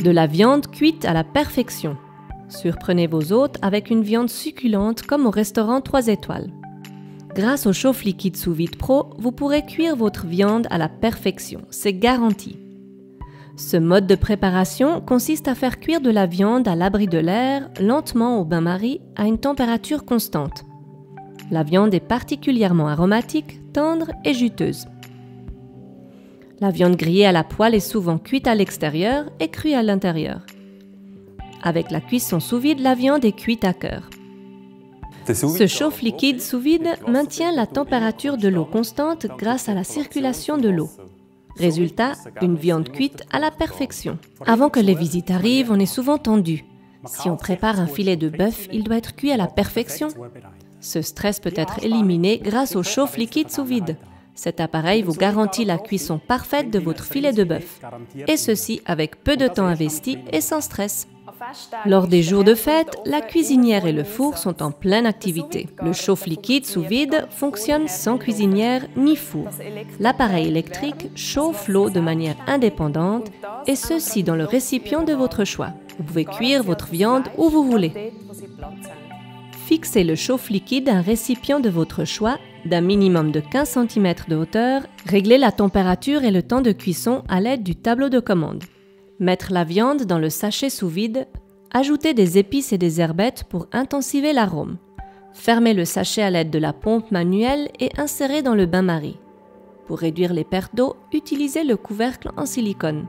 De la viande cuite à la perfection. Surprenez vos hôtes avec une viande succulente comme au restaurant 3 étoiles. Grâce au chauffe liquide sous vide pro, vous pourrez cuire votre viande à la perfection, c'est garanti. Ce mode de préparation consiste à faire cuire de la viande à l'abri de l'air, lentement au bain-marie, à une température constante. La viande est particulièrement aromatique, tendre et juteuse. La viande grillée à la poêle est souvent cuite à l'extérieur et crue à l'intérieur. Avec la cuisson sous vide, la viande est cuite à cœur. Ce chauffe liquide sous vide maintient la température de l'eau constante grâce à la circulation de l'eau. Résultat, une viande cuite à la perfection. Avant que les visites arrivent, on est souvent tendu. Si on prépare un filet de bœuf, il doit être cuit à la perfection. Ce stress peut être éliminé grâce au chauffe liquide sous vide. Cet appareil vous garantit la cuisson parfaite de votre filet de bœuf. Et ceci avec peu de temps investi et sans stress. Lors des jours de fête, la cuisinière et le four sont en pleine activité. Le chauffe liquide sous vide fonctionne sans cuisinière ni four. L'appareil électrique chauffe l'eau de manière indépendante et ceci dans le récipient de votre choix. Vous pouvez cuire votre viande où vous voulez. Fixez le chauffe liquide à un récipient de votre choix d'un minimum de 15 cm de hauteur. Réglez la température et le temps de cuisson à l'aide du tableau de commande. Mettre la viande dans le sachet sous vide. Ajoutez des épices et des herbettes pour intensiver l'arôme. Fermez le sachet à l'aide de la pompe manuelle et insérez dans le bain-marie. Pour réduire les pertes d'eau, utilisez le couvercle en silicone.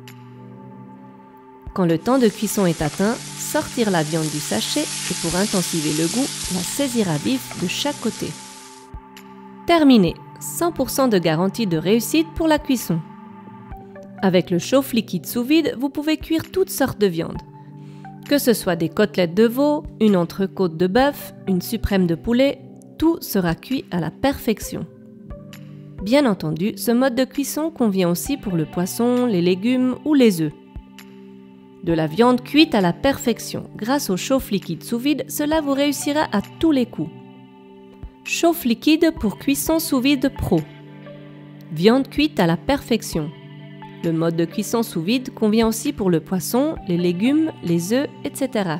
Quand le temps de cuisson est atteint, sortir la viande du sachet et pour intensiver le goût, la saisir à vif de chaque côté. Terminé, 100% de garantie de réussite pour la cuisson. Avec le chauffe liquide sous vide, vous pouvez cuire toutes sortes de viandes. Que ce soit des côtelettes de veau, une entrecôte de bœuf, une suprême de poulet, tout sera cuit à la perfection. Bien entendu, ce mode de cuisson convient aussi pour le poisson, les légumes ou les œufs. De la viande cuite à la perfection, grâce au chauffe liquide sous vide, cela vous réussira à tous les coups. Chauffe liquide pour cuisson sous vide pro. Viande cuite à la perfection. Le mode de cuisson sous vide convient aussi pour le poisson, les légumes, les œufs, etc.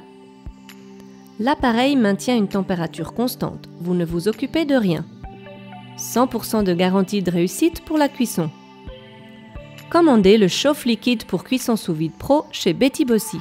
L'appareil maintient une température constante, vous ne vous occupez de rien. 100% de garantie de réussite pour la cuisson. Commandez le chauffe liquide pour cuisson sous vide pro chez Betty Bossy.